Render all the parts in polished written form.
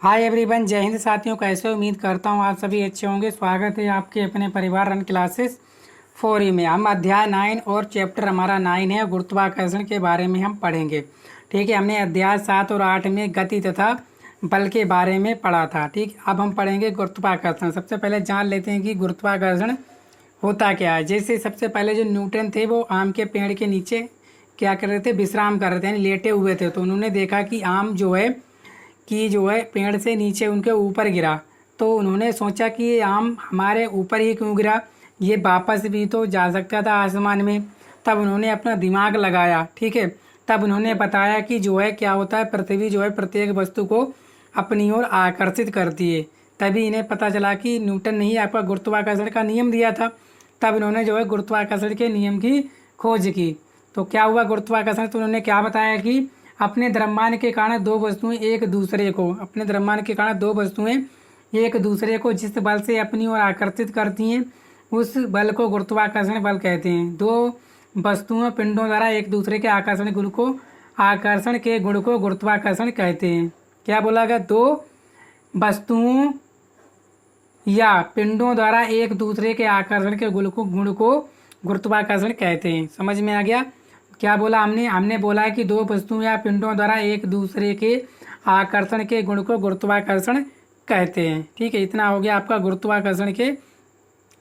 Hi everyone, जय हिंद साथियों। कैसे उम्मीद करता हूँ आप सभी अच्छे होंगे। स्वागत है आपके अपने परिवार रन क्लासेस 4 में। हम अध्याय 9 और चैप्टर हमारा 9 है, गुरुत्वाकर्षण के बारे में हम पढ़ेंगे। ठीक है, हमने अध्याय 7 और 8 में गति तथा बल के बारे में पढ़ा था। ठीक, अब हम पढ़ेंगे गुरुत्वाकर्षण। सबसे पहले जान लेते हैं कि गुरुत्वाकर्षण होता क्या है। जैसे सबसे पहले जो न्यूटन थे वो आम के पेड़ के नीचे क्या कर रहे थे, विश्राम कर रहे थे, यानी लेटे हुए थे। तो उन्होंने देखा कि आम जो है पेड़ से नीचे उनके ऊपर गिरा। तो उन्होंने सोचा कि ये आम हमारे ऊपर ही क्यों गिरा, ये वापस भी तो जा सकता था आसमान में। तब उन्होंने अपना दिमाग लगाया। ठीक है, तब उन्होंने बताया कि जो है क्या होता है, पृथ्वी जो है प्रत्येक वस्तु को अपनी ओर आकर्षित करती है। तभी इन्हें पता चला कि न्यूटन ने ही आपका गुरुत्वाकर्षण का नियम दिया था। तब इन्होंने जो है गुरुत्वाकर्षण के नियम की खोज की। तो क्या हुआ गुरुत्वाकर्षण, तो उन्होंने क्या बताया कि अपने द्रव्यमान के कारण दो वस्तुएं एक दूसरे को जिस बल से अपनी ओर आकर्षित करती हैं उस बल को गुरुत्वाकर्षण बल कहते हैं। दो वस्तुओं पिंडों द्वारा एक दूसरे के आकर्षण के गुण को गुरुत्वाकर्षण कहते हैं। क्या बोला गया, दो वस्तुओं या पिंडों द्वारा एक दूसरे के आकर्षण के गुण को गुरुत्वाकर्षण कहते हैं। समझ में आ गया। क्या बोला हमने बोला है कि दो वस्तुओं या पिंडों द्वारा एक दूसरे के आकर्षण के गुण को गुरुत्वाकर्षण कहते हैं। ठीक है, इतना हो गया आपका गुरुत्वाकर्षण के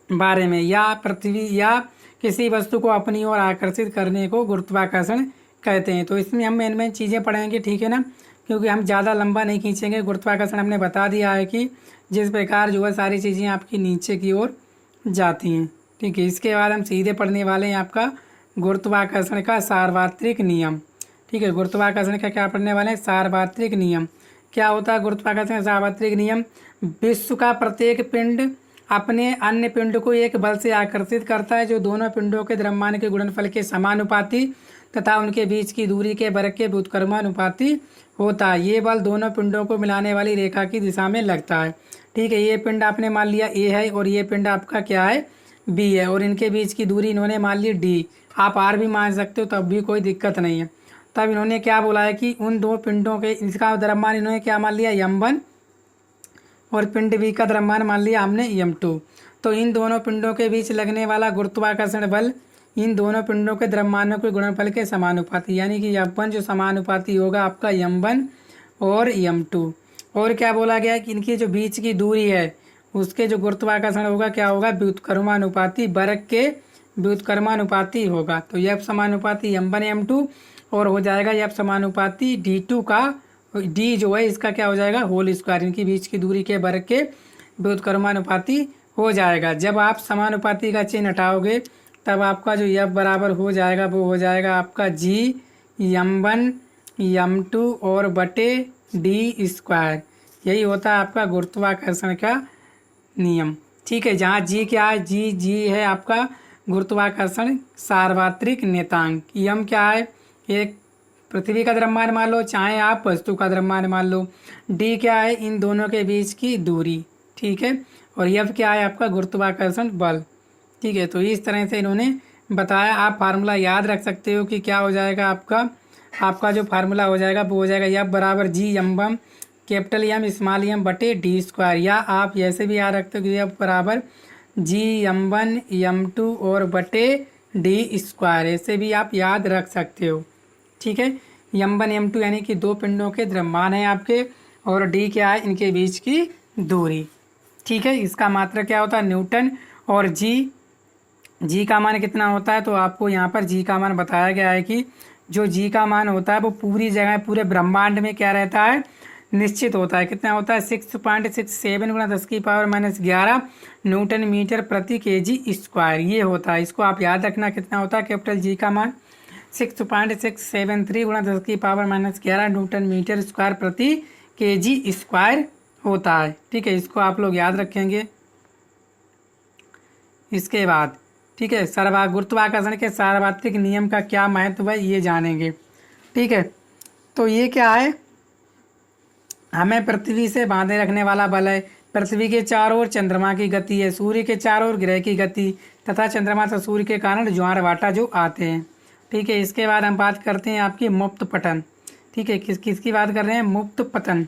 बारे में। या पृथ्वी या किसी वस्तु को अपनी ओर आकर्षित करने को गुरुत्वाकर्षण कहते हैं। तो इसमें हम मेन चीज़ें पढ़ेंगे, ठीक है ना, क्योंकि हम ज़्यादा लंबा नहीं खींचेंगे। गुरुत्वाकर्षण हमने बता दिया है कि जिस प्रकार जो है सारी चीज़ें आपकी नीचे की ओर जाती हैं। ठीक है, इसके बाद हम सीधे पढ़ने वाले हैं आपका गुरुत्वाकर्षण का सार्वत्रिक नियम। ठीक है, गुरुत्वाकर्षण का क्या पढ़ने वाले हैं, सार्वत्रिक नियम। क्या होता है गुरुत्वाकर्षण का सार्वत्रिक नियम, विश्व का प्रत्येक पिंड अपने अन्य पिंड को एक बल से आकर्षित करता है जो दोनों पिंडों के द्रव्यमान के गुणनफल के समानुपाती तथा उनके बीच की दूरी के वर्ग के व्युत्क्रमानुपाती होता है। ये बल दोनों पिंडों को मिलाने वाली रेखा की दिशा में लगता है। ठीक है, ये पिंड आपने मान लिया ए है और ये पिंड आपका क्या है, बी है, और इनके बीच की दूरी इन्होंने मान ली डी। आप आर भी मान सकते हो, तब भी कोई दिक्कत नहीं है। तब इन्होंने क्या बोला है कि उन दो पिंडों के इसका द्रव्यमान इन्होंने क्या मान लिया, m1, और पिंड बी का द्रव्यमान मान लिया हमने m2। तो इन दोनों पिंडों के बीच लगने वाला गुरुत्वाकर्षण बल इन दोनों पिंडों के द्रव्यमानों के गुणनफल के समानुपाती, यानी कि F1 जो समानुपाती होगा आपका m1 और m2। और क्या बोला गया है कि इनकी जो बीच की दूरी है उसके जो गुरुत्वाकर्षण होगा क्या होगा, व्युत्क्रमानुपाती, वर्ग के व्युत्क्रमानुपाती होगा। तो F समानुपाती m1 m2 और हो जाएगा F समानुपाती d2 का d जो है इसका क्या हो जाएगा, होल स्क्वायर, इनकी बीच की दूरी के वर्ग के व्युत्क्रमानुपाती हो जाएगा। जब आप समानुपाती का चिन्ह हटाओगे तब आपका जो F बराबर हो जाएगा वो हो जाएगा आपका G m1 m2 और बटे d स्क्वायर। यही होता है आपका गुरुत्वाकर्षण का नियम। ठीक है, जहाँ G क्या है, G है आपका गुरुत्वाकर्षण सार्वत्रिक नियतांक। m क्या है, एक पृथ्वी का द्रव्यमान मान लो, चाहे आप वस्तु का द्रव्यमान मान लो। d क्या है, इन दोनों के बीच की दूरी। ठीक है, और F क्या है आपका गुरुत्वाकर्षण बल। ठीक है, तो इस तरह से इन्होंने बताया। आप फार्मूला याद रख सकते हो कि क्या हो जाएगा आपका जो फार्मूला हो जाएगा वो हो जाएगा F बराबर G m1 capital M small m बटे d स्क्वायर। या आप ऐसे भी याद रखते हो कि F बराबर G m1 m2 और बटे d स्क्वायर, ऐसे भी आप याद रख सकते हो। ठीक है, m1 m2 यानी कि दो पिंडों के द्रव्यमान है आपके, और d क्या है, इनके बीच की दूरी। ठीक है, इसका मात्रा क्या होता है, न्यूटन। और g का मान कितना होता है, तो आपको यहाँ पर g का मान बताया गया है कि जो g का मान होता है वो पूरी जगह पूरे ब्रह्मांड में क्या रहता है, निश्चित होता है। कितना होता है, 6.67 गुणा 10⁻11 न्यूटन मीटर प्रति kg स्क्वायर, ये होता है। इसको आप याद रखना कितना होता है कैपिटल G का मान 6.673 गुणा 10⁻11 न्यूटन मीटर स्क्वायर प्रति kg स्क्वायर होता है। ठीक है, इसको आप लोग याद रखेंगे। इसके बाद ठीक है, गुरुत्वाकर्षण के सार्वत्रिक नियम का क्या महत्व है ये जानेंगे। ठीक है, तो ये क्या है, हमें पृथ्वी से बांधे रखने वाला बल है। पृथ्वी के चारों ओर चंद्रमा की गति है, सूर्य के चारों ओर ग्रह की गति तथा चंद्रमा तथा सूर्य के कारण ज्वार भाटा जो आते हैं। ठीक है, इसके बाद हम बात करते हैं आपकी मुक्त पतन। ठीक है, किसकी बात कर रहे हैं, मुक्त पतन।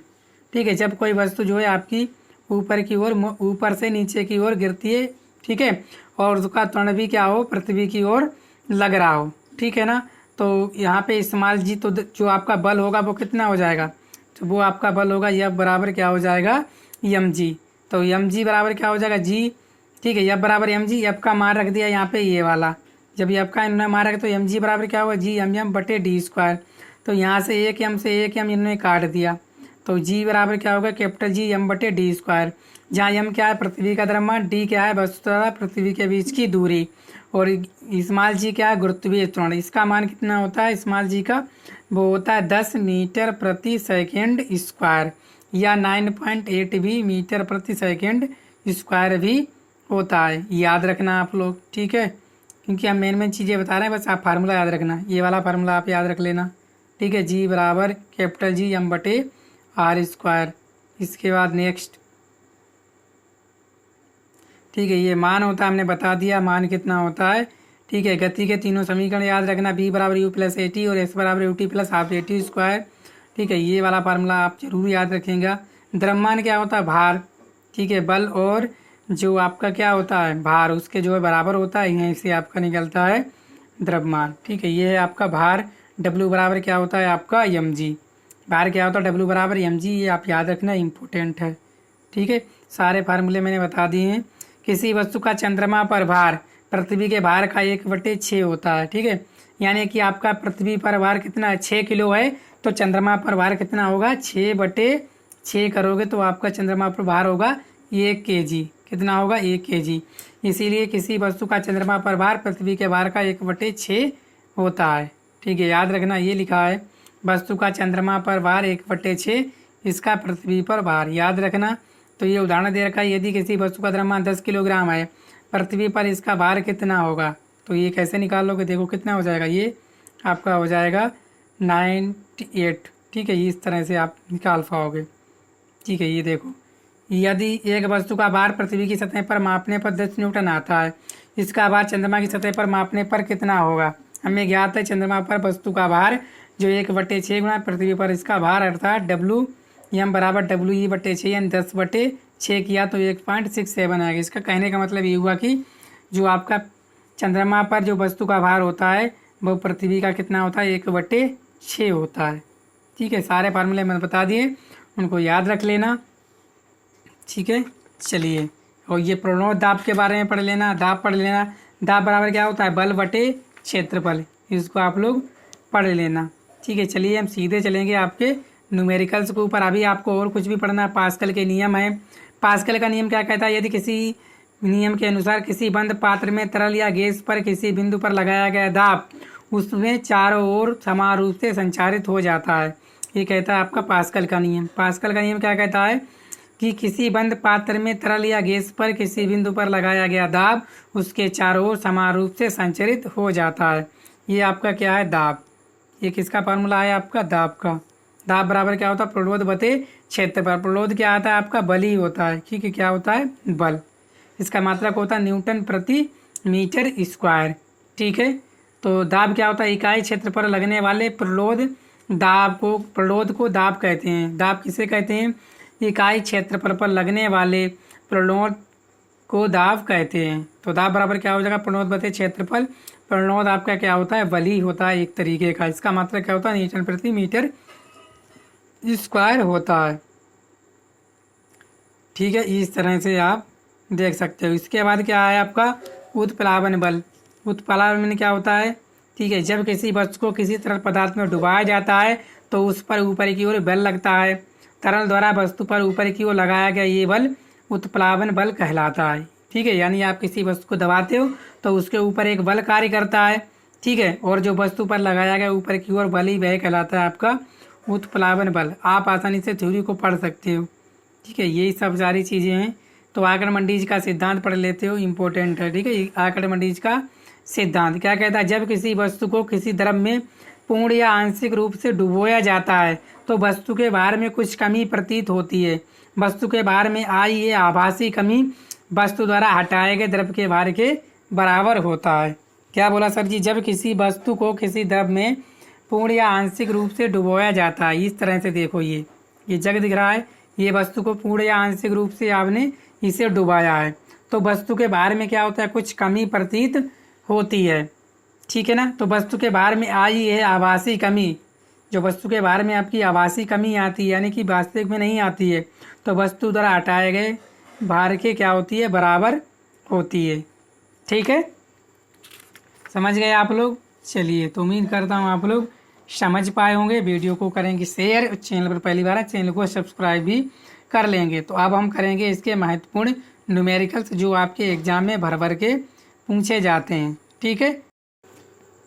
ठीक है, जब कोई वस्तु जो है आपकी ऊपर की ओर ऊपर से नीचे की ओर गिरती है, ठीक है, और उसका त्वरण भी क्या हो, पृथ्वी की ओर लग रहा हो, ठीक है ना। तो यहाँ पे स्मॉल जी, तो जो आपका बल होगा वो कितना हो जाएगा, तो वो आपका बल होगा F बराबर क्या हो जाएगा, mg। तो mg बराबर क्या हो जाएगा, जी, ठीक है, F बराबर mg। F का मान रख दिया यहाँ पे ये वाला, जब F का इन्होंने मान रखा तो mg बराबर क्या होगा, जी m बटे डी स्क्वायर। तो यहाँ से एक m से एक m इन्होंने काट दिया, तो g बराबर क्या होगा, कैपिटल जी m बटे डी स्क्वायर, जहाँ m क्या है पृथ्वी का द्रव्यमान, d क्या है वस्तु तथा पृथ्वी के बीच की दूरी, और स्मॉल जी क्या है गुरुत्वीय त्वरण। इसका मान कितना होता है स्मॉल जी का, वो होता है 10 मीटर प्रति सेकेंड स्क्वायर, या 9.8 भी मीटर प्रति सेकेंड स्क्वायर भी होता है। याद रखना आप लोग, ठीक है, क्योंकि हम मेन चीज़ें बता रहे हैं, बस आप फार्मूला याद रखना, ये वाला फार्मूला आप याद रख लेना, ठीक है। जी बराबर कैपिटल जी m बटे आर स्क्वायर। इसके बाद नेक्स्ट, ठीक है, ये मान होता है, हमने बता दिया मान कितना होता है, ठीक है। गति के तीनों समीकरण याद रखना, b बराबर u प्लस ए टी और s बराबर U T plus half A T square, ठीक है, ये वाला फार्मूला आप जरूर याद रखेंगे। द्रव्यमान क्या होता है, भार, ठीक है, बल और जो आपका क्या होता है भार, उसके जो है बराबर होता है, यहीं से आपका निकलता है द्रव्यमान, ठीक है। ये है आपका भार, w बराबर क्या होता है आपका mg, भार क्या होता है w बराबर mg, ये आप याद रखना, इम्पोर्टेंट है, ठीक है। सारे फार्मूले मैंने बता दिए हैं। किसी वस्तु का चंद्रमा पर भार पृथ्वी के भार का 1/6 होता है, ठीक है, यानी कि आपका पृथ्वी पर भार कितना है, 6 किलो है, तो चंद्रमा पर भार कितना होगा, 6/6 करोगे तो आपका चंद्रमा पर भार होगा 1 kg, कितना होगा 1 kg। इसीलिए किसी वस्तु का चंद्रमा पर भार पृथ्वी के भार का 1/6 होता है, ठीक है, याद रखना, ये लिखा है वस्तु का चंद्रमा पर भार 1/6, इसका पृथ्वी पर भार, याद रखना। तो ये उदाहरण दे रखा है, यदि किसी वस्तु का द्रव्यमान 10 किलोग्राम है, पृथ्वी पर इसका भार कितना होगा, तो ये कैसे निकाल लोगे, देखो कितना हो जाएगा, ये आपका हो जाएगा 98, ठीक है, इस तरह से आप निकाल पाओगे, ठीक है। ये देखो, यदि एक वस्तु का भार पृथ्वी की सतह पर मापने पर 10 न्यूटन आता है, इसका भार चंद्रमा की सतह पर मापने पर कितना होगा। हमें ज्ञात है चंद्रमा पर वस्तु का भार जो 1/6 गुणा पृथ्वी पर इसका भार, अर्थात डब्ल्यू एम बराबर WE/6, यानी 10/6 किया तो 1.67 आएगा। इसका कहने का मतलब ये हुआ कि जो आपका चंद्रमा पर जो वस्तु का भार होता है वो पृथ्वी का कितना होता है, 1/6 होता है, ठीक है। सारे फार्मूले मैंने बता दिए, उनको याद रख लेना, ठीक है। चलिए, और ये प्रणोद दाब के बारे में पढ़ लेना, दाब पढ़ लेना, दाब बराबर क्या होता है, बल बटे क्षेत्रफल, इसको आप लोग पढ़ लेना, ठीक है। चलिए, हम सीधे चलेंगे आपके न्यूमेरिकल्स के ऊपर। अभी आपको और कुछ भी पढ़ना है, पास्कल के नियम है। पास्कल का नियम क्या कहता है, यदि किसी नियम के अनुसार किसी बंद पात्र में तरल या गैस पर किसी बिंदु पर लगाया गया दाब उसमें चारों ओर समान रूप से संचारित हो जाता है, ये कहता है आपका पास्कल का नियम। पास्कल का नियम क्या कहता है कि किसी बंद पात्र में तरल या गैस पर किसी बिंदु पर लगाया गया दाब उसके चारों ओर समान रूप से संचारित हो जाता है, ये आपका क्या है, दाब। ये किसका फार्मूला है आपका, दाब का। दाब बराबर क्या होता है, प्रलोद बटे क्षेत्रफल। प्रलोद क्या आता है आपका, बल ही होता है, ठीक है, क्या होता है, बल। इसका मात्रक होता है न्यूटन प्रति मीटर स्क्वायर, ठीक है। तो दाब क्या होता है, इकाई क्षेत्र पर लगने वाले प्रलोद दाब को, प्रलोद को दाब कहते हैं। दाब किसे कहते हैं, इकाई क्षेत्रफल पर लगने वाले प्रलोद को दाब कहते हैं। तो दाब बराबर क्या हो जाएगा, प्रलोद बटे क्षेत्रफल। प्रलोद आपका क्या होता है, बल ही होता है एक तरीके का। इसका मात्रक क्या होता है, न्यूटन प्रति मीटर स्क्वायर होता है, ठीक है। इस तरह से आप देख सकते हो। इसके बाद क्या है आपका, उत्प्लावन बल। उत्प्लावन क्या होता है, ठीक है, जब किसी वस्तु को किसी तरल पदार्थ में डुबाया जाता है तो उस पर ऊपर की ओर बल लगता है। तरल द्वारा वस्तु पर ऊपर की ओर लगाया गया ये बल उत्प्लावन बल कहलाता है, ठीक है। यानी आप किसी वस्तु को दबाते हो तो उसके ऊपर एक बल कार्य करता है, ठीक है, और जो वस्तु पर लगाया गया ऊपर की ओर बल ही वह कहलाता है आपका उत्प्लावन बल। आप आसानी से थ्योरी को पढ़ सकते हो, ठीक है। यही सब सारी चीज़ें हैं। तो आर्किमिडीज का सिद्धांत पढ़ लेते हो, इम्पोर्टेंट है, ठीक है। आर्किमिडीज का सिद्धांत क्या कहता है, जब किसी वस्तु को किसी द्रव में पूर्ण या आंशिक रूप से डुबोया जाता है तो वस्तु के भार में कुछ कमी प्रतीत होती है। वस्तु के भार में आई ये आभासी कमी वस्तु द्वारा हटाए गए द्रव के भार के बराबर होता है। क्या बोला सर जी, जब किसी वस्तु को किसी द्रव में पूर्ण या आंशिक रूप से डुबोया जाता है, इस तरह से देखो, ये जग दिख रहा है, ये वस्तु को पूर्ण या आंशिक रूप से आपने इसे डुबाया है, तो वस्तु के बाहर में क्या होता है, कुछ कमी प्रतीत होती है। ठीक है ना। तो वस्तु के बाहर में आई है आभासी कमी, जो वस्तु के बाहर में आपकी आभासी कमी आती है यानी कि वास्तविक में नहीं आती है, तो वस्तु द्वारा हटाए गए भार के क्या होती है, बराबर होती है। ठीक है, समझ गए आप लोग। चलिए, तो उम्मीद करता हूँ आप लोग समझ पाए होंगे। वीडियो को करेंगे शेयर, चैनल पर पहली बार है चैनल को सब्सक्राइब भी कर लेंगे। तो अब हम करेंगे इसके महत्वपूर्ण न्यूमेरिकल्स जो आपके एग्जाम में भर भर के पूछे जाते हैं। ठीक है,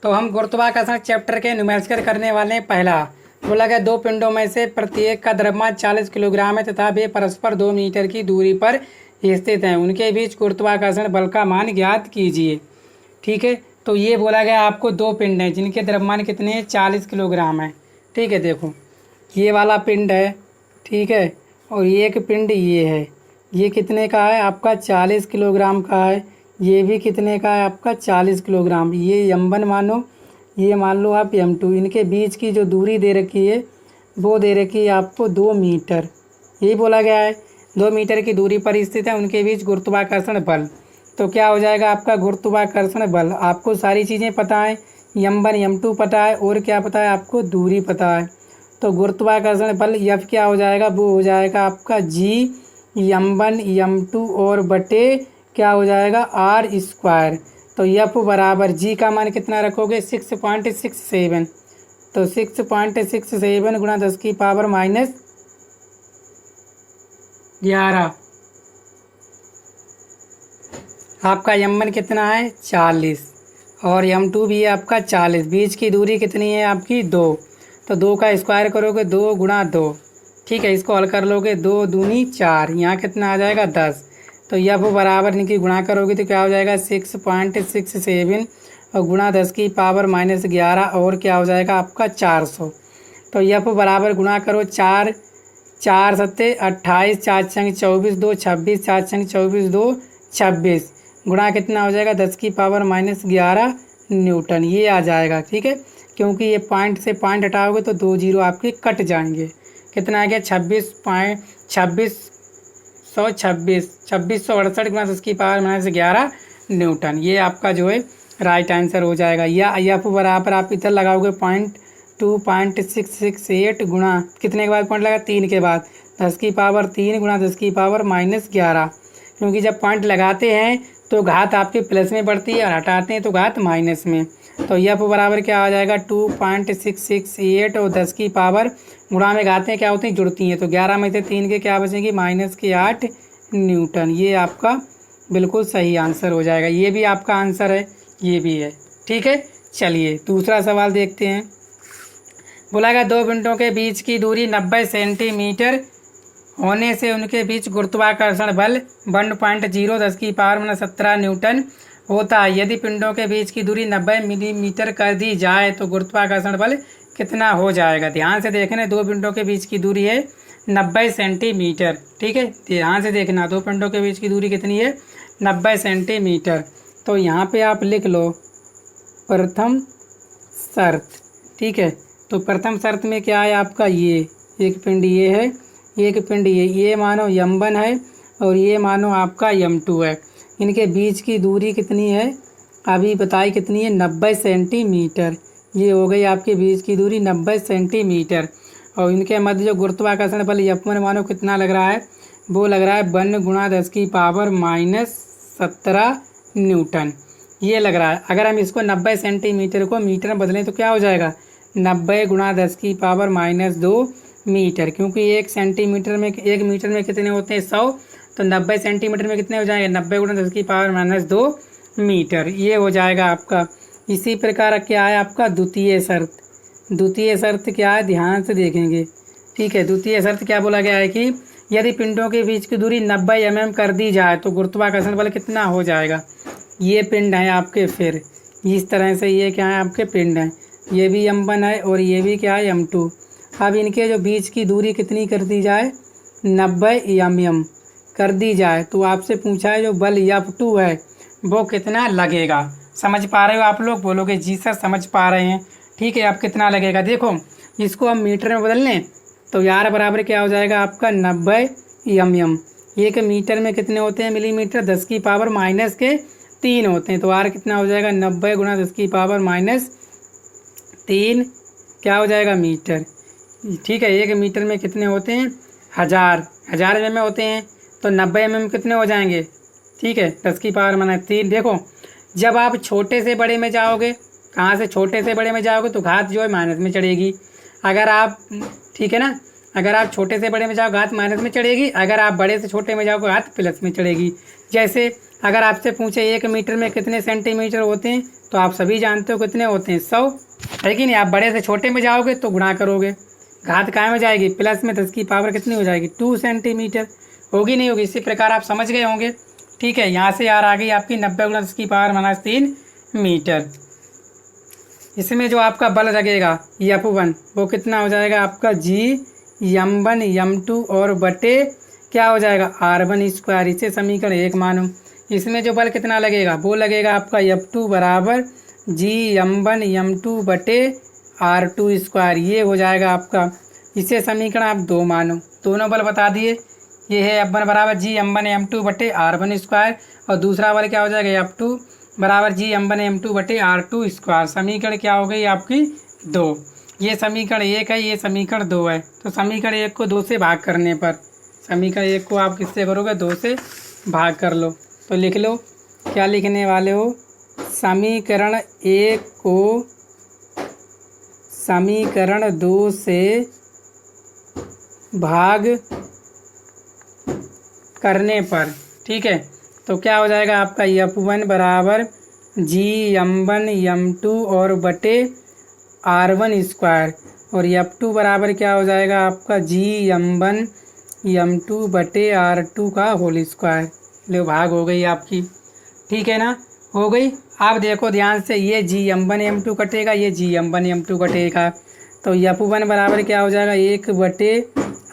तो हम गुरुत्वाकर्षण चैप्टर के न्यूमेरिकल करने वाले हैं। पहला बोला गया, दो पिंडों में से प्रत्येक का द्रव्यमान 40 किलोग्राम है तथा वे परस्पर 2 मीटर की दूरी पर स्थित हैं, उनके बीच गुरुत्वाकर्षण बल का मान ज्ञात कीजिए। ठीक है, तो ये बोला गया आपको दो पिंड हैं जिनके द्रव्यमान कितने हैं, 40 किलोग्राम है। ठीक है, देखो ये वाला पिंड है, ठीक है, और ये एक पिंड ये है, ये कितने का है आपका, 40 किलोग्राम का है। ये भी कितने का है आपका, 40 किलोग्राम। ये m1 मानो, ये मान लो आप m2। इनके बीच की जो दूरी दे रखी है वो दे रखी है आपको 2 मीटर। यही बोला गया है 2 मीटर की दूरी पर स्थित है, उनके बीच गुरुत्वाकर्षण बल। तो क्या हो जाएगा आपका गुरुत्वाकर्षण बल। आपको सारी चीज़ें पता है, m1 m2 पता है और क्या पता है आपको, दूरी पता है। तो गुरुत्वाकर्षण बल F क्या हो जाएगा, वो हो जाएगा आपका G m1 m2 और बटे क्या हो जाएगा r²। तो F बराबर G का मान कितना रखोगे, 6.67। तो 6.67 गुणा 10 की पावर -11। आपका m1 कितना है, 40 और m2 भी है आपका 40। बीच की दूरी कितनी है आपकी, 2। तो 2 का स्क्वायर करोगे, 2 गुणा 2। ठीक है, इसको हल कर लोगे, 2 दूनी 4, यहाँ कितना आ जाएगा 10। तो F बराबर इनकी गुणा करोगे तो क्या हो जाएगा 6.67 और गुणा 10 की पावर -11 और क्या हो जाएगा आपका 400। तो F बराबर गुणा करो, 4 4 सत्ते 28, 4 छंग 24, 2 26, 4 छंग 24, 2 26 गुणा कितना हो जाएगा 10 की पावर -11 न्यूटन। ये आ जाएगा। ठीक है, क्योंकि ये पॉइंट से पॉइंट हटाओगे तो 2 जीरो आपके कट जाएंगे। कितना आ गया 2668 गुणा 10 की पावर -11 न्यूटन। ये आपका जो है राइट आंसर हो जाएगा। या F बराबर आप इधर लगाओगे 2.668 गुणा कितने के बाद पॉइंट लगा, 3 के बाद 10 की पावर 3 गुणा 10 की पावर -11। क्योंकि जब पॉइंट लगाते हैं तो घात आपके प्लस में बढ़ती है और हटाते हैं तो घात माइनस में। तो F बराबर क्या आ जाएगा 2.668 और 10 की पावर गुणा में घातें क्या होती हैं, जुड़ती हैं। तो 11 में से 3 के क्या बचेंगी, -8 न्यूटन। ये आपका बिल्कुल सही आंसर हो जाएगा। ये भी आपका आंसर है, ये भी है। ठीक है, चलिए दूसरा सवाल देखते हैं। बोला गया, दो पिंडों के बीच की दूरी 90 सेंटीमीटर होने से उनके बीच गुरुत्वाकर्षण बल 1.0 10 की पावर -17 न्यूटन होता है। यदि पिंडों के बीच की दूरी 90 मिलीमीटर कर दी जाए तो गुरुत्वाकर्षण बल कितना हो जाएगा। ध्यान से देखना, दो पिंडों के बीच की दूरी है 90 सेंटीमीटर। ठीक है, ध्यान से देखना, दो पिंडों के बीच की दूरी कितनी है, 90 सेंटीमीटर। तो यहाँ पे आप लिख लो प्रथम शर्त। ठीक है, तो प्रथम शर्त में क्या है आपका, ये एक पिंड ये है, एक पिंड ये मानो m1 है और ये मानो आपका m2 है। इनके बीच की दूरी कितनी है, अभी बताई कितनी है, 90 सेंटीमीटर। ये हो गई आपके बीच की दूरी 90 सेंटीमीटर। और इनके मध्य जो गुरुत्वाकर्षण बल F1 मानो कितना लग रहा है, वो लग रहा है 1 गुणा 10 की पावर -17 न्यूटन। ये लग रहा है। अगर हम इसको 90 सेंटीमीटर को मीटर में बदलें तो क्या हो जाएगा, 90 गुणा 10 की पावर -2 मीटर। क्योंकि 1 सेंटीमीटर में 1 मीटर में कितने होते हैं, 100। तो 90 सेंटीमीटर में कितने हो जाएंगे, 90 गुणा 10 की पावर -2 मीटर। ये हो जाएगा आपका। इसी प्रकार क्या है आपका द्वितीय शर्त। द्वितीय शर्त क्या है, ध्यान से देखेंगे। ठीक है, द्वितीय शर्त क्या बोला गया है कि यदि पिंडों के बीच की दूरी 90 mm कर दी जाए तो गुरुत्वाकर्षण बल कितना हो जाएगा। ये पिंड है आपके, फिर इस तरह से ये क्या है आपके पिंड हैं, ये भी m1 है और ये भी क्या है m2। अब इनके जो बीच की दूरी कितनी कर दी जाए, 90 mm कर दी जाए तो आपसे पूछा है जो बल F2 है वो कितना लगेगा। समझ पा रहे हो आप लोग, बोलोगे जी सर समझ पा रहे हैं। ठीक है, अब कितना लगेगा, देखो इसको हम मीटर में बदल लें तो R बराबर क्या हो जाएगा आपका 90 mm। 1 मीटर में कितने होते हैं मिलीमीटर, 10 की पावर माइनस के 3 होते हैं। तो R कितना हो जाएगा 90 गुणा 10 की पावर माइनस 3 क्या हो जाएगा मीटर। ठीक है, 1 मीटर में कितने होते हैं 1000 mm होते हैं। तो 90 mm कितने हो जाएंगे, ठीक है 10 की पावर माइनस 3। देखो जब आप छोटे से बड़े में जाओगे, कहाँ से छोटे से बड़े में जाओगे तो घात जो है माइनस में चढ़ेगी। अगर आप, ठीक है ना, अगर आप छोटे से बड़े में जाओ घात माइनस में चढ़ेगी, अगर आप बड़े से छोटे में जाओगे घात प्लस में चढ़ेगी। जैसे अगर आपसे पूछे 1 मीटर में कितने सेंटीमीटर होते हैं तो आप सभी जानते हो कितने होते हैं 100, है कि नहीं। आप बड़े से छोटे में जाओगे तो गुणा करोगे, घात काय में जाएगी प्लस में, 10 की पावर कितनी हो जाएगी 2 सेंटीमीटर, होगी नहीं होगी। इसी प्रकार आप समझ गए होंगे। ठीक है, यहाँ से यार आ गई आपकी 90 गुणा 10 की पावर माइनस 3 मीटर। इसमें जो आपका बल लगेगा F1 वो कितना हो जाएगा आपका G m1 m2 और बटे क्या हो जाएगा R1 स्क्वायर। इसे समीकरण 1 मानो। इसमें जो बल कितना लगेगा वो लगेगा आपका F2 बराबर G m1 m2 बटे R2 स्क्वायर, ये हो जाएगा आपका। इसे समीकरण आप 2 मानो। दोनों बल बता दिए, ये है F1 बराबर G m1 m2 बटे R1 स्क्वायर और दूसरा बल क्या हो जाएगा F2 बराबर G m1 m2 बटे R2 स्क्वायर। समीकरण क्या हो गई आपकी 2। ये समीकरण 1 है, ये समीकरण 2 है। तो समीकरण 1 को 2 से भाग करने पर, समीकरण 1 को आप किससे करोगे 2 से भाग कर लो। तो लिख लो, क्या लिखने वाले हो, समीकरण 1 को समीकरण 2 से भाग करने पर। ठीक है, तो क्या हो जाएगा आपका F1 बराबर G m1 m2 और बटे R1 स्क्वायर और F2 बराबर क्या हो जाएगा आपका G m1 m2 बटे R2 का होल स्क्वायर। लो भाग हो गई आपकी, ठीक है ना, हो गई। आप देखो ध्यान से, ये G m1 m2 कटेगा, ये G m1 m2 कटेगा। तो F1 बराबर क्या हो जाएगा 1 बटे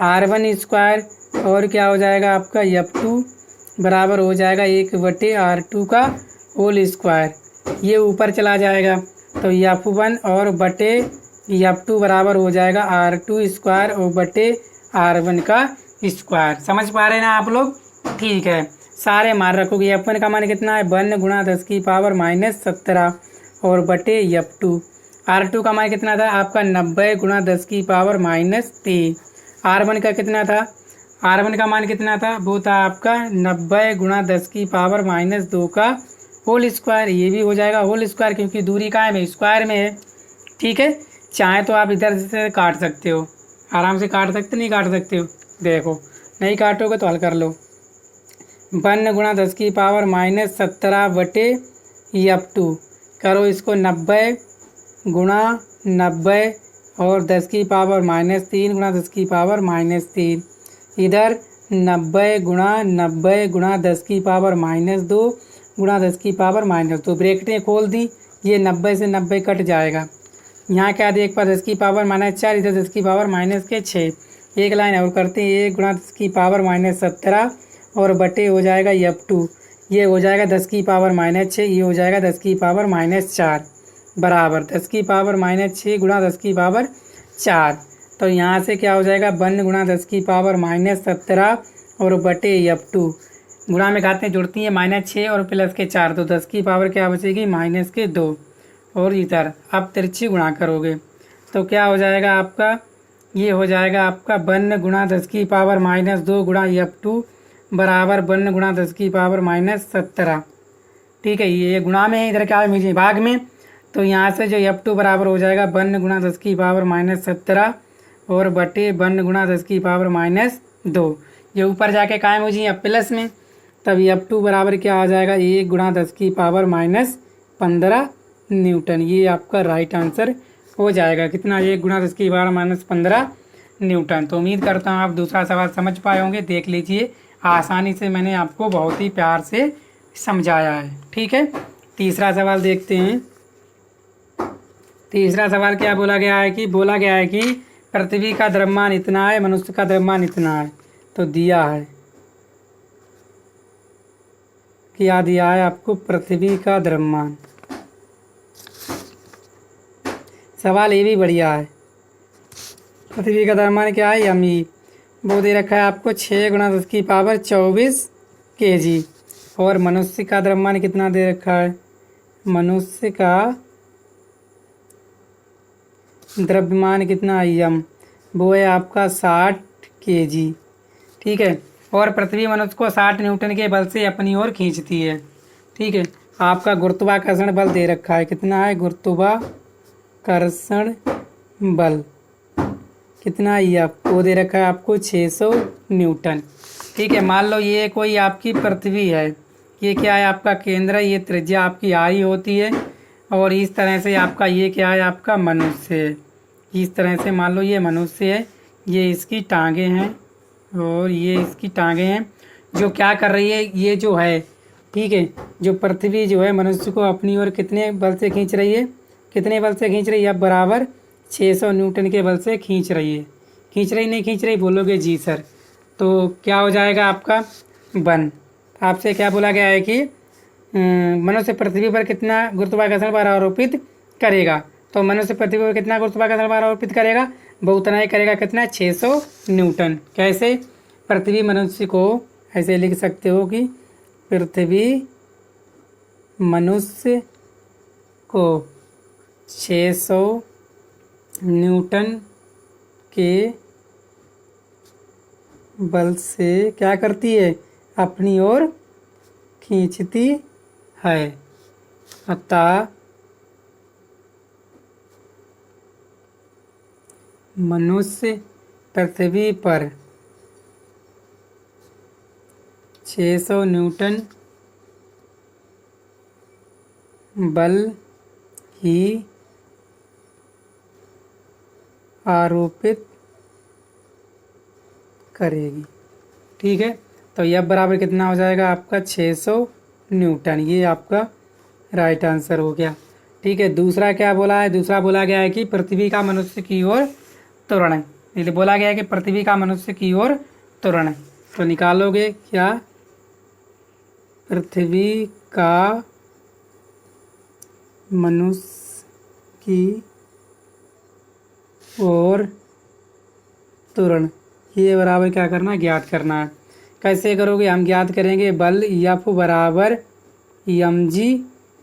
R1 स्क्वायर और क्या हो जाएगा आपका F2 बराबर हो जाएगा 1 बटे R2 का होल स्क्वायर। ये ऊपर चला जाएगा तो F1 और बटे F2 बराबर हो जाएगा R2 स्क्वायर और बटे R1 का स्क्वायर। समझ पा रहे हैं ना आप लोग। ठीक है, सारे मान रखोगे। F1 का मान कितना है 1 गुणा 10 की पावर माइनस 17 और बटे F2। R2 का मान कितना था आपका 90 गुणा 10 की पावर माइनस 3। R1 का कितना था, R1 का मान कितना था, वो था आपका 90 गुणा 10 की पावर माइनस 2 का होल स्क्वायर। ये भी हो जाएगा होल स्क्वायर क्योंकि दूरी कहाँ है स्क्वायर में है। ठीक है, चाहे तो आप इधर से काट सकते हो, आराम से काट सकते, नहीं काट सकते हो, देखो नहीं काटोगे तो हल कर लो। 1 गुणा 10 की पावर माइनस 17 बटे F2 करो, इसको 90 गुणा 90 और 10 की पावर माइनस 3 गुणा 10 की पावर माइनस 3। इधर 90 गुणा 90 गुणा 10 की पावर माइनस 2 गुणा 10 की पावर माइनस 2। ब्रैकेटें खोल दी, ये 90 से 90 कट जाएगा। यहाँ क्या देख पा 10 की पावर माइनस 4, इधर 10 की पावर माइनस के 6। एक लाइन और करते हैं, 1 गुणा 10 की पावर माइनस 17 और बटे हो जाएगा F2, ये हो जाएगा 10 की पावर माइनस 6, ये हो जाएगा 10 की पावर माइनस 4 बराबर 10 की पावर माइनस 6 गुणा 10 की पावर 4। तो यहाँ से क्या हो जाएगा 1 गुणा 10 की पावर माइनस 17 और बटे F2। गुणा में घातें जुड़ती हैं माइनस 6 और प्लस के 4, तो 10 की पावर क्या बचेगी माइनस के 2। और इधर अब तिरछी गुणा करोगे तो क्या हो जाएगा आपका, ये हो जाएगा आपका 1 गुणा 10 की पावर माइनस 2 गुणा F2 बराबर 1 गुणा 10 की पावर माइनस 17। ठीक है, ये गुणा में है, इधर क्या है भाग में। तो यहाँ से जो F2 बराबर हो जाएगा 1 गुणा 10 की पावर माइनस 17 और बटे 1 गुणा 10 की पावर माइनस 2। ये ऊपर जाके कायम हो जाए प्लस में, तब F2 बराबर क्या आ जाएगा 1 गुणा 10 की पावर माइनस 15 न्यूटन। ये आपका राइट आंसर हो जाएगा। कितना, 1 गुणा 10 की पावर माइनस 15 न्यूटन। तो उम्मीद करता हूँ आप दूसरा सवाल समझ पाए होंगे। देख लीजिए, आसानी से मैंने आपको बहुत ही प्यार से समझाया है। ठीक है, तीसरा सवाल देखते हैं। तीसरा सवाल क्या बोला गया है कि पृथ्वी का द्रव्यमान इतना है, मनुष्य का द्रव्यमान इतना है। तो दिया है, क्या दिया है आपको, पृथ्वी का द्रव्यमान। सवाल ये भी बढ़िया है, पृथ्वी का द्रव्यमान क्या है यमी, वो दे रखा है आपको 6 × 10⁻24 kg। और मनुष्य का द्रव्यमान कितना दे रखा है, मनुष्य का द्रव्यमान कितना यम, वो है आपका 60 kg। ठीक है। और पृथ्वी मनुष्य को 60 न्यूटन के बल से अपनी ओर खींचती है। ठीक है। आपका गुरुत्वाकर्षण बल दे रखा है, कितना है गुरुत्वाकर्षण बल, कितना यफ, वो दे रखा है आपको 600 न्यूटन। ठीक है। मान लो ये कोई आपकी पृथ्वी है, ये क्या है आपका केंद्र है, ये त्रिज्या आपकी आई होती है, और इस तरह से आपका ये क्या है आपका मनुष्य है। इस तरह से मान लो ये मनुष्य है, ये इसकी टांगें हैं और ये इसकी टांगें हैं, जो क्या कर रही है ये जो है, ठीक है, जो पृथ्वी जो है मनुष्य को अपनी ओर कितने बल से खींच रही है, कितने बल से खींच रही है, अब बराबर 600 न्यूटन के बल से खींच रही है। खींच रही नहीं खींच रही बोलोगे जी सर, तो क्या हो जाएगा आपका 1। आपसे क्या बोला गया है कि मनुष्य पृथ्वी पर कितना गुरुत्वाकर्षण बल आरोपित करेगा, तो मनुष्य पृथ्वी पर कितना गुरुत्वाकर्षण बल आरोपित करेगा, वो उतना ही करेगा, कितना 600 न्यूटन। कैसे, पृथ्वी मनुष्य को ऐसे लिख सकते हो कि पृथ्वी मनुष्य को 600 न्यूटन के बल से क्या करती है, अपनी ओर खींचती है। अतः मनुष्य पृथ्वी पर 600 न्यूटन बल ही आरोपित करेगी। ठीक है। तो यह बराबर कितना हो जाएगा आपका 600 न्यूटन, ये आपका राइट आंसर हो गया। ठीक है। दूसरा क्या बोला है, दूसरा बोला गया है कि पृथ्वी का मनुष्य की ओर त्वरण, इसलिए बोला गया है कि पृथ्वी का मनुष्य की ओर त्वरण। तो निकालोगे क्या, पृथ्वी का मनुष्य की ओर त्वरण, ये बराबर क्या करना है, ज्ञात करना है। कैसे करोगे, हम ज्ञात करेंगे बल यफ बराबर mg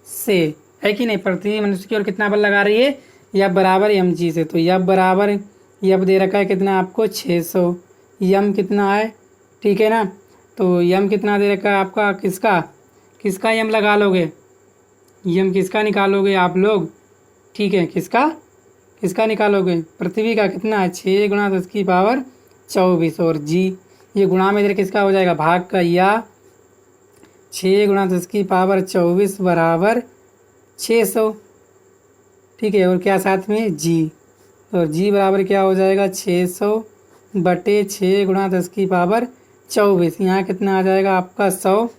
से, है कि नहीं। पृथ्वी मनुष्य की ओर कितना बल लगा रही है, यफ बराबर mg से, तो यफ बराबर, यफ दे रखा है कितना आपको 600, यम कितना है, ठीक है ना। तो यम कितना दे रखा है आपका, किसका किसका यम लगा लोगे, यम किसका निकालोगे आप लोग, ठीक है, किसका किसका निकालोगे, पृथ्वी का कितना है 6 × 10⁻24, और जी ये गुणा में इधर किसका हो जाएगा, भाग का, या 6 × 10⁻24 बराबर 600। ठीक है। और क्या साथ में जी, और जी बराबर क्या हो जाएगा 600 बटे 6 × 10⁻24, यहाँ कितना आ जाएगा आपका 100,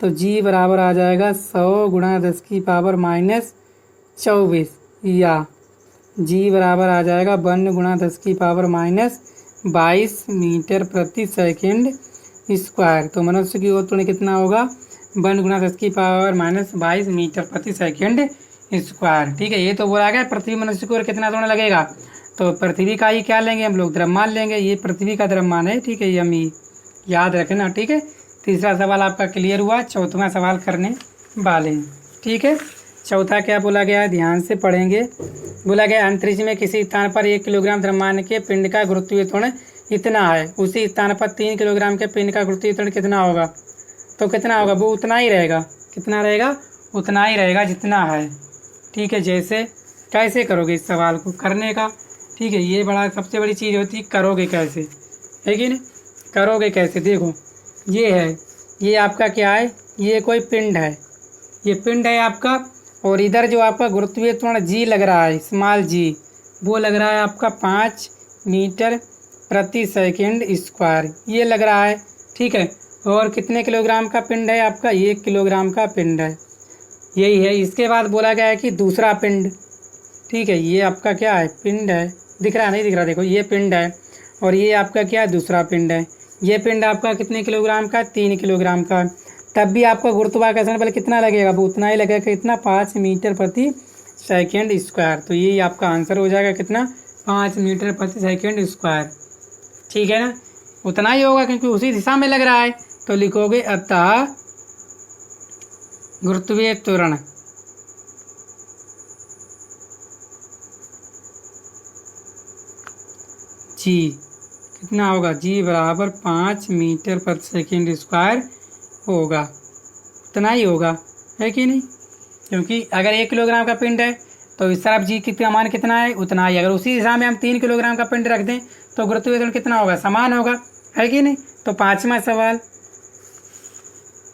तो जी बराबर आ जाएगा 100 × 10⁻24, या जी बराबर आ जाएगा 1 × 10⁻22 मीटर प्रति सेकंड स्क्वायर। तो मनुष्य की ओर त्वरण कितना होगा, 1 × 10⁻22 मीटर प्रति सेकंड स्क्वायर। ठीक है। ये तो बोला गया पृथ्वी मनुष्य की ओर कितना त्वरण लगेगा, तो पृथ्वी का ही क्या लेंगे हम लोग, द्रव्यमान लेंगे, ये पृथ्वी का द्रव्यमान है। ठीक है, यमी याद रखना। ठीक है। तीसरा सवाल आपका क्लियर हुआ, चौथा सवाल करने वाले हैं। ठीक है। चौथा क्या बोला गया है, ध्यान से पढ़ेंगे। बोला गया अंतरिक्ष में किसी स्थान पर 1 किलोग्राम द्रव्यमान के पिंड का गुरुत्वीय त्वरण इतना है, उसी स्थान पर 3 किलोग्राम के पिंड का गुरुत्वीय त्वरण कितना होगा, तो कितना होगा, वो उतना ही रहेगा, कितना रहेगा, उतना ही रहेगा जितना है। ठीक है। जैसे कैसे करोगे इस सवाल को करने का, ठीक है, ये बड़ा सबसे बड़ी चीज़ होती है, करोगे कैसे, है कि नहीं, करोगे कैसे। देखो ये है, ये आपका क्या है, ये कोई पिंड है, ये पिंड है आपका, और इधर जो आपका गुरुत्वीय त्वरण जी लग रहा है, स्मॉल जी, वो लग रहा है आपका 5 मीटर प्रति सेकंड स्क्वायर, ये लग रहा है। ठीक है। और कितने किलोग्राम का पिंड है आपका, 1 किलोग्राम का पिंड है, यही है। इसके बाद बोला गया है कि दूसरा पिंड, ठीक है, ये आपका क्या है, पिंड है, दिख रहा नहीं दिख रहा, देखो ये पिंड है, और ये आपका क्या है, दूसरा पिंड है। ये पिंड आपका कितने किलोग्राम का, 3 किलोग्राम का। तब भी आपका गुरुत्वाकर्षण बल कितना लगेगा, वो उतना ही लगेगा, कितना, 5 मीटर प्रति सेकंड स्क्वायर। तो ये आपका आंसर हो जाएगा कितना, 5 मीटर प्रति सेकंड स्क्वायर। ठीक है ना, उतना ही होगा क्योंकि उसी दिशा में लग रहा है। तो लिखोगे अतः गुरुत्वीय त्वरण जी कितना होगा, जी बराबर 5 मीटर प्रति सेकंड स्क्वायर होगा। उतना ही होगा, है कि नहीं, क्योंकि अगर 1 किलोग्राम का पिंड है तो इस तरफ जी का मान कितना है, उतना ही। अगर उसी दिशा में हम 3 किलोग्राम का पिंड रख दें तो गुरुत्वीय त्वरण कितना होगा, समान होगा, है कि नहीं। तो 5वां सवाल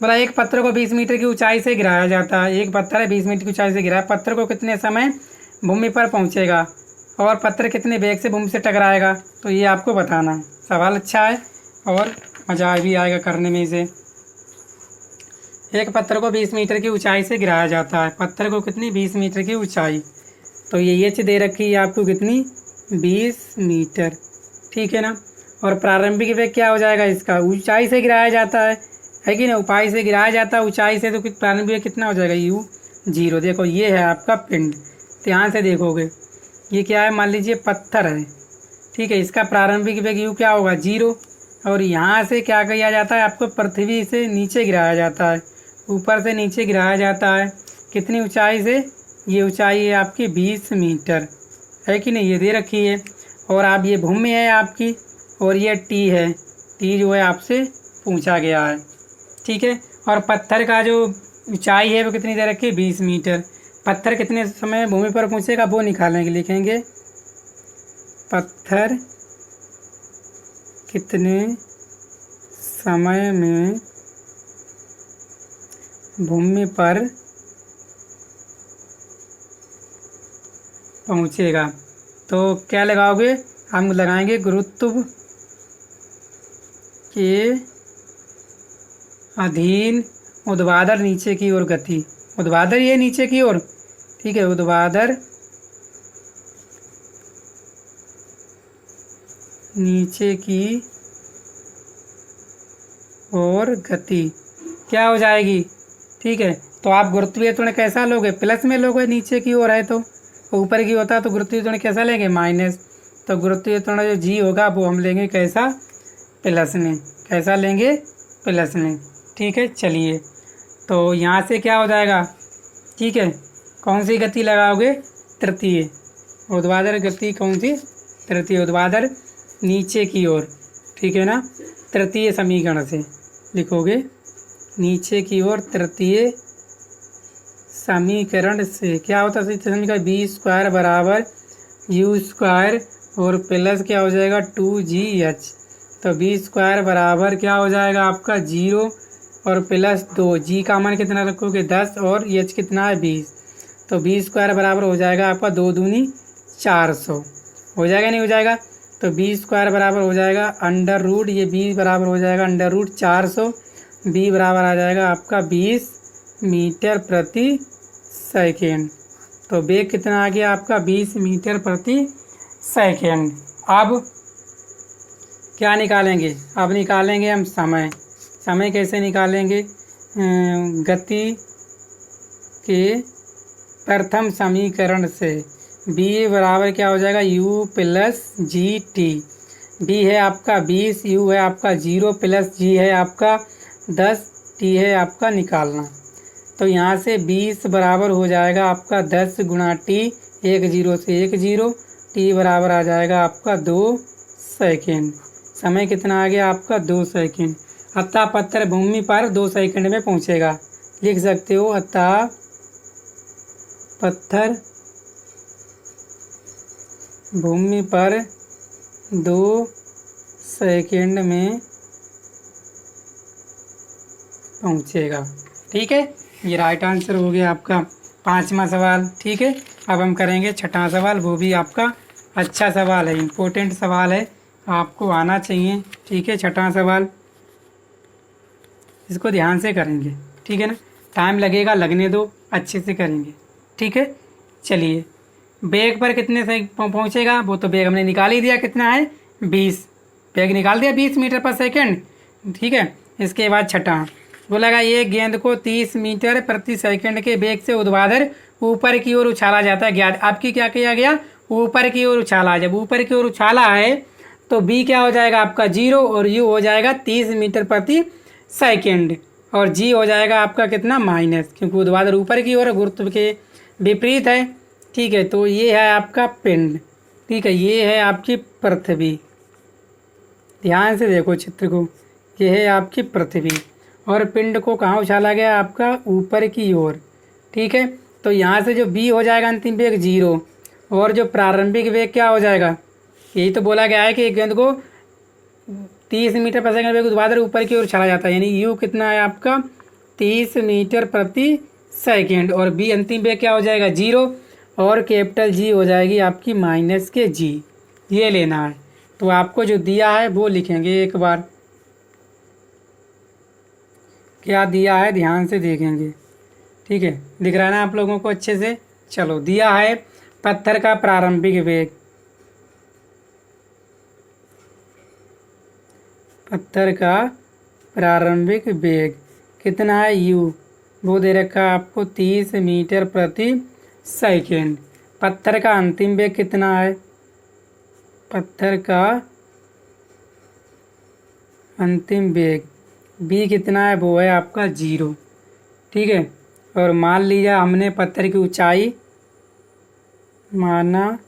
बोला एक पत्थर को 20 मीटर की ऊंचाई से गिराया जाता है। एक पत्थर है 20 मीटर की ऊंचाई से गिरा है, पत्थर को कितने समय भूमि पर पहुंचेगा और पत्थर कितने वेग से भूमि से टकराएगा। तो ये आपको बताना है। सवाल अच्छा है और मज़ा भी आएगा करने में इसे। एक पत्थर को 20 मीटर की ऊंचाई से गिराया जाता है, पत्थर को कितनी 20 मीटर की ऊंचाई। तो ये एच दे रखी है आपको कितनी 20 मीटर, ठीक है ना। और प्रारंभिक वेग क्या हो जाएगा इसका, ऊंचाई से गिराया जाता है कि नहीं, ऊंचाई से गिराया जाता है ऊंचाई से, तो प्रारंभिक वेग कितना हो जाएगा u0। देखो ये है आपका पिंड, ध्यान से देखोगे ये क्या है, मान लीजिए पत्थर है, ठीक है, इसका प्रारंभिक वेग u क्या होगा 0। और यहाँ से क्या किया जाता है, आपको पृथ्वी से नीचे गिराया जाता है, ऊपर से नीचे गिराया जाता है, कितनी ऊंचाई से, ये ऊंचाई है आपकी 20 मीटर, है कि नहीं, ये दे रखी है। और आप ये भूमि है आपकी और ये टी है, टी जो है आपसे पूछा गया है, ठीक है। और पत्थर का जो ऊंचाई है वो कितनी दे रखी है 20 मीटर। पत्थर कितने समय भूमि पर पहुंचेगा वो निकालेंगे, लिखेंगे पत्थर कितने समय में भूमि पर पहुंचेगा। तो क्या लगाओगे, हम लगाएंगे गुरुत्व के अधीन ऊर्ध्वाधर नीचे की ओर गति, ऊर्ध्वाधर ये नीचे की ओर, ठीक है, ऊर्ध्वाधर नीचे की ओर गति क्या हो जाएगी, ठीक है। तो आप गुरुत्वीय त्वरण कैसा लोगे, प्लस में लोगे, नीचे की ओर है तो ऊपर की होता तो गुरुत्वीय त्वरण कैसा लेंगे माइनस। तो गुरुत्वीय त्वरण जो जी होगा वो हम लेंगे कैसा, प्लस में, कैसा लेंगे प्लस में, ठीक है। चलिए तो यहाँ से क्या हो जाएगा, ठीक है, कौन सी गति लगाओगे, तृतीय ऊर्ध्वाधर गति, कौन सी, तृतीय ऊर्ध्वाधर नीचे की ओर, ठीक है ना। तृतीय समीकरण से लिखोगे नीचे की ओर, तृतीय समीकरण से क्या होता है, समीकरण बी स्क्वायर बराबर यू स्क्वायर और प्लस क्या हो जाएगा 2gh। तो बी स्क्वायर बराबर क्या हो जाएगा आपका 0 और प्लस 2, जी का मान कितना रखोगे 10 और एच कितना है 20। तो बी स्क्वायर बराबर हो जाएगा आपका 2 दूनी 400, हो जाएगा नहीं हो जाएगा। तो बी स्क्वायर बराबर हो जाएगा अंडर रूट, ये बी बराबर हो जाएगा अंडर रूट 400, बी बराबर आ जाएगा आपका 20 मीटर प्रति सेकेंड। तो वेग कितना आ गया आपका 20 मीटर प्रति सेकेंड। अब क्या निकालेंगे, अब निकालेंगे हम समय। समय कैसे निकालेंगे, गति के प्रथम समीकरण से b बराबर क्या हो जाएगा u plus G T. b है आपका 20, u है आपका 0 प्लस g है आपका 10, t है आपका निकालना। तो यहाँ से 20 बराबर हो जाएगा आपका 10 गुणा टी, 1 0 से 1 0, t बराबर आ जाएगा आपका 2 सेकेंड। समय कितना आ गया आपका 2 सेकेंड। अतः पत्थर भूमि पर 2 सेकेंड में पहुँचेगा, लिख सकते हो अतः पत्थर भूमि पर 2 सेकेंड में पहुंचेगा, ठीक है। ये राइट आंसर हो गया आपका 5वां सवाल, ठीक है। अब हम करेंगे 6वां सवाल, वो भी आपका अच्छा सवाल है, इम्पोर्टेंट सवाल है, आपको आना चाहिए, ठीक है। 6वां सवाल इसको ध्यान से करेंगे, ठीक है ना, टाइम लगेगा, लगने दो, अच्छे से करेंगे, ठीक है। चलिए बेग पर कितने से पहुंचेगा, वो तो बेग हमने निकाल ही दिया, कितना है 20, बेग निकाल दिया 20 मीटर पर सेकंड, ठीक है। इसके बाद 6वां बोला एक गेंद को 30 मीटर प्रति सेकंड के बेग से ऊर्ध्वाधर ऊपर की ओर उछाला जाता है, ज्ञात। आपकी क्या किया गया, ऊपर की ओर उछाला। जब ऊपर की ओर उछाला है तो b क्या हो जाएगा आपका 0 और u हो जाएगा 30 मीटर प्रति सेकेंड और g हो जाएगा आपका कितना माइनस, क्योंकि ऊर्ध्वाधर ऊपर की ओर गुरुत्व के विपरीत है। ठीक है, तो ये है आपका पिंड। ठीक है, ये है आपकी पृथ्वी। ध्यान से देखो चित्र को, ये है आपकी पृथ्वी और पिंड को कहाँ उछाला गया आपका ऊपर की ओर। ठीक है, तो यहाँ से जो b हो जाएगा अंतिम वेग 0 और जो प्रारंभिक वेग क्या हो जाएगा, यही तो बोला गया है कि एक गेंद को 30 मीटर प्रति सेकंड वेग ऊर्ध्वाधर ऊपर की ओर उछाला जाता है, यानी u कितना है आपका 30 मीटर प्रति सेकंड और b अंतिम वेग क्या हो जाएगा 0 और कैपिटल G हो जाएगी आपकी माइनस के G। ये लेना है, तो आपको जो दिया है वो लिखेंगे एक बार। क्या दिया है ध्यान से देखेंगे। ठीक है, दिख रहा है ना आप लोगों को अच्छे से। चलो, दिया है पत्थर का प्रारंभिक वेग, पत्थर का प्रारंभिक वेग कितना है u, वो दे रखा है आपको 30 मीटर प्रति सेकेंड। पत्थर का अंतिम वेग कितना है, पत्थर का अंतिम वेग b कितना है, वो है आपका 0। ठीक है, और मान लिया हमने पत्थर की ऊंचाई, माना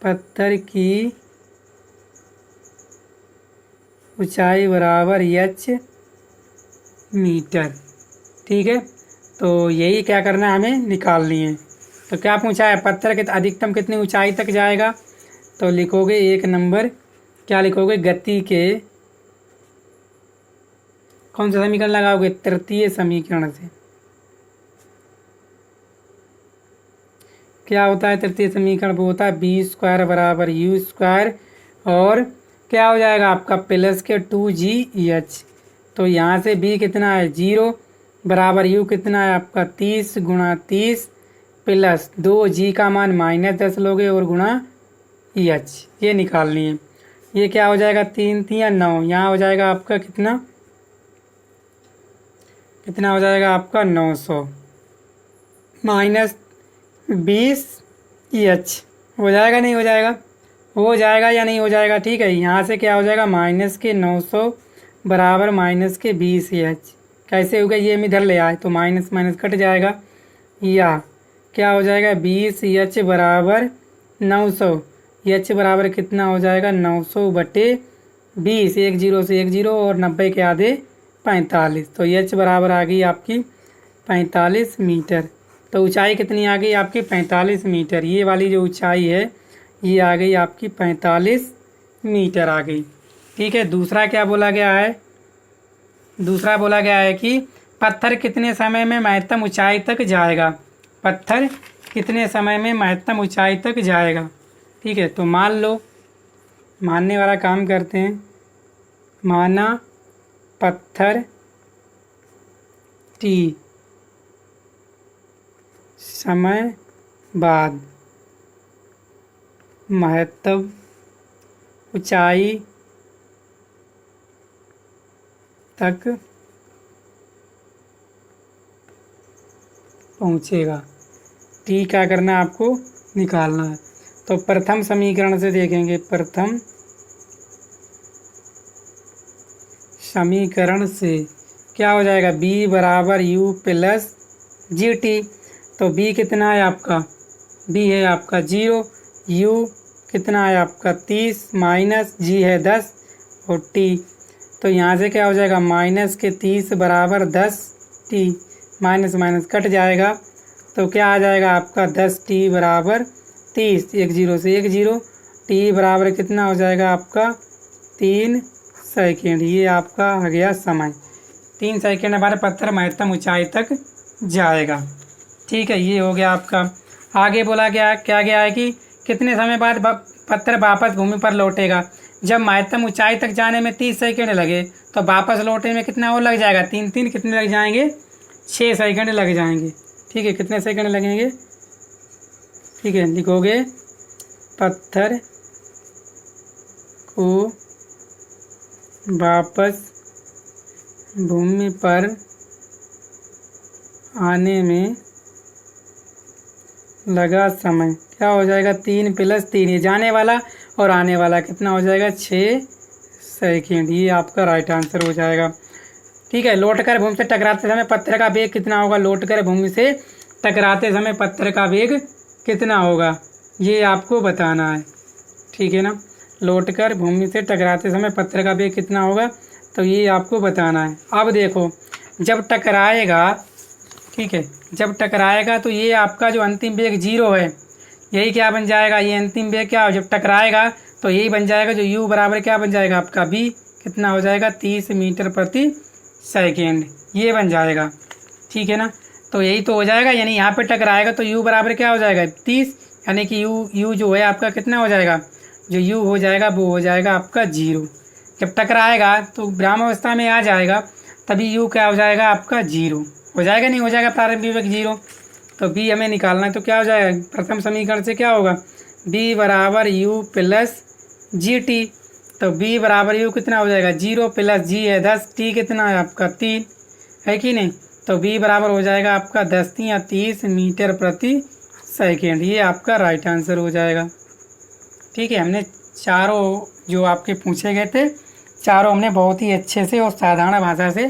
पत्थर की ऊंचाई बराबर h मीटर। ठीक है, तो यही क्या करना है, हमें निकालनी है। तो क्या पूछा है, पत्थर के अधिकतम कितनी ऊंचाई तक जाएगा, तो लिखोगे 1 नंबर, क्या लिखोगे, गति के कौन सा समीकरण लगाओगे, तृतीय समीकरण से। क्या होता है तृतीय समीकरण, वो होता है b² बराबर u² और क्या हो जाएगा आपका प्लस के 2gh। तो यहाँ से b कितना है 0 बराबर u कितना है आपका 30 गुणा 30 प्लस 2g का मान -10 लोगे और गुणा h, ये निकालनी है। ये क्या हो जाएगा 3 3 9, यहाँ हो जाएगा आपका कितना हो जाएगा आपका 900 -20h हो जाएगा, नहीं हो जाएगा, हो जाएगा या नहीं हो जाएगा। ठीक है, यहाँ से क्या हो जाएगा -900 बराबर -20h। कैसे होगा, ये हम इधर ले आए तो माइनस माइनस कट जाएगा, या क्या हो जाएगा 20h बराबर 900, h बराबर कितना हो जाएगा 900/20, 1 0 से 1 0 और 90 के आधे 45, तो h बराबर आ गई आपकी 45 मीटर। तो ऊंचाई कितनी आ गई आपकी 45 मीटर। ये वाली जो ऊंचाई है ये आ गई आपकी 45 मीटर आ गई। ठीक है, दूसरा क्या बोला गया है, दूसरा बोला गया है कि पत्थर कितने समय में महत्तम ऊंचाई तक जाएगा, पत्थर कितने समय में महत्तम ऊंचाई तक जाएगा। ठीक है, तो मान लो, मानने वाला काम करते हैं, माना पत्थर t समय बाद महत्तम ऊंचाई तक पहुंचेगा। t क्या करना है आपको निकालना है। तो प्रथम समीकरण से देखेंगे, प्रथम समीकरण से क्या हो जाएगा b बराबर u प्लस gt। तो b कितना है आपका, b है आपका 0, u कितना है आपका 30 माइनस g है 10 और t, तो यहाँ से क्या हो जाएगा -30 बराबर 10t, माइनस माइनस कट जाएगा, तो क्या आ जाएगा आपका 10t बराबर 30, 1 0 से 1 0, t बराबर कितना हो जाएगा आपका 3 सेकेंड। ये आपका आ गया समय, 3 सेकेंड हमारे पत्थर महत्तम ऊंचाई तक जाएगा। ठीक है, ये हो गया आपका। आगे बोला गया क्या गया है कि कितने समय बाद पत्थर वापस भूमि पर लौटेगा। जब महत्तम ऊंचाई तक जाने में 30 सेकेंड लगे तो वापस लौटने में कितना और लग जाएगा, 3 3 कितने लग जाएंगे 6 सेकेंड लग जाएंगे। ठीक है, कितने सेकेंड लगेंगे, ठीक है, लिखोगे पत्थर को वापस भूमि पर आने में लगा समय। क्या हो जाएगा 3 + 3, ये जाने वाला और आने वाला कितना हो जाएगा 6 सेकेंड। ये आपका राइट आंसर हो जाएगा। ठीक है, लौटकर भूमि से टकराते समय पत्थर का वेग कितना होगा? लौटकर भूमि से टकराते समय पत्थर का वेग कितना होगा, ये आपको बताना है। ठीक है ना, लौटकर भूमि से टकराते समय पत्थर का वेग कितना होगा, तो ये आपको बताना है। अब देखो, जब टकराएगा, ठीक है, जब टकराएगा तो ये आपका जो अंतिम वेग 0 है, यही क्या बन जाएगा, ये अंतिम वेग क्या हो, जब टकराएगा तो यही बन जाएगा जो u बराबर क्या बन जाएगा आपका v, कितना हो जाएगा 30 मीटर प्रति सेकेंड, ये बन जाएगा। ठीक है ना, तो यही तो हो जाएगा, यानी यहाँ पे टकराएगा तो u बराबर क्या हो जाएगा 30, यानी कि u जो है आपका कितना हो जाएगा, जो u हो जाएगा वो हो जाएगा आपका 0। जब टकराएगा तो विरामावस्था में आ जाएगा, तभी u क्या हो जाएगा आपका 0 हो जाएगा, नहीं हो जाएगा प्रारंभिक वेग 0। तो b हमें निकालना है, तो क्या हो जाएगा, प्रथम समीकरण से क्या होगा, b बराबर u + gt। तो b बराबर u कितना हो जाएगा 0 + g है 10, t कितना है आपका 3 है कि नहीं, तो b बराबर हो जाएगा आपका 10 या 30 मीटर प्रति सेकेंड। ये आपका राइट आंसर हो जाएगा। ठीक है, हमने चारों जो आपके पूछे गए थे, चारों हमने बहुत ही अच्छे से और साधारण भाषा से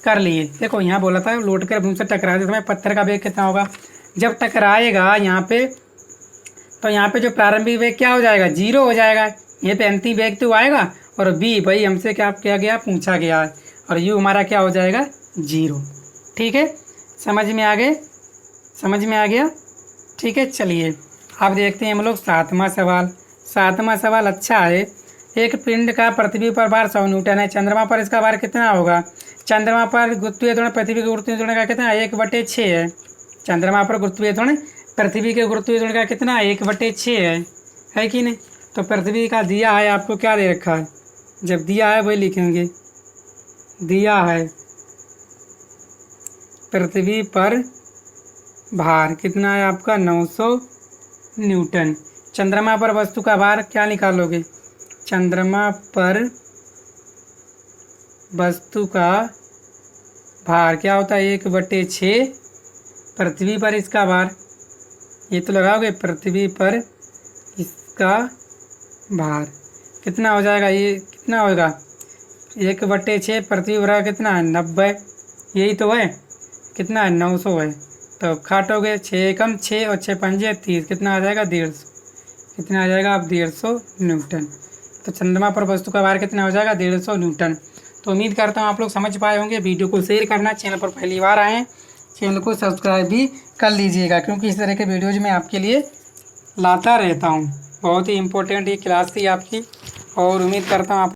कर लिए। देखो यहाँ बोला था लौटकर भूमि से टकराते समय पत्थर का वेग कितना होगा, जब टकराएगा यहाँ पे, तो यहाँ पे जो प्रारंभिक वेग क्या हो जाएगा 0 हो जाएगा, यहाँ पे अंतिम वेग तो आएगा, और b भाई हमसे क्या किया गया, पूछा गया है, और u हमारा क्या हो जाएगा 0। ठीक है, समझ में आ गए, समझ में आ गया। ठीक है, चलिए अब देखते हैं हम लोग 7वां सवाल। 7वां सवाल अच्छा है। एक पिंड का पृथ्वी पर भार 100 न्यूटन है, चंद्रमा पर इसका भार कितना होगा? चंद्रमा पर गुरुत्वीय त्वरण पृथ्वी के गुरुत्वीय त्वरण का कितना 1/6 है। चंद्रमा पर गुरुत्वीय त्वरण पृथ्वी के गुरुत्वीय त्वरण का कितना 1/6 है कि नहीं। तो पृथ्वी का दिया है, आपको क्या दे रखा है, जब दिया है वही लिखेंगे, दिया है पृथ्वी पर भार कितना है आपका 900 न्यूटन। चंद्रमा पर वस्तु का भार क्या निकालोगे, चंद्रमा पर वस्तु का भार क्या होता है 1/6, पृथ्वी पर इसका भार, ये तो लगाओगे पृथ्वी पर इसका भार कितना हो जाएगा, ये कितना होगा 1/6, पृथ्वी पर कितना है 90, यही तो है, कितना है 900 है। तो काटोगे 6 कम 6 और 6 पंजे 30, कितना आ जाएगा 150, कितना आ जाएगा आप 150 न्यूटन। तो चंद्रमा पर वस्तु का भार कितना हो जाएगा 150 न्यूटन। तो उम्मीद करता हूँ आप लोग समझ पाए होंगे। वीडियो को शेयर करना, चैनल पर पहली बार आए हैं चैनल को सब्सक्राइब भी कर लीजिएगा, क्योंकि इस तरह के वीडियोज़ मैं आपके लिए लाता रहता हूँ। बहुत ही इम्पोर्टेंट ये क्लास थी आपकी, और उम्मीद करता हूँ आप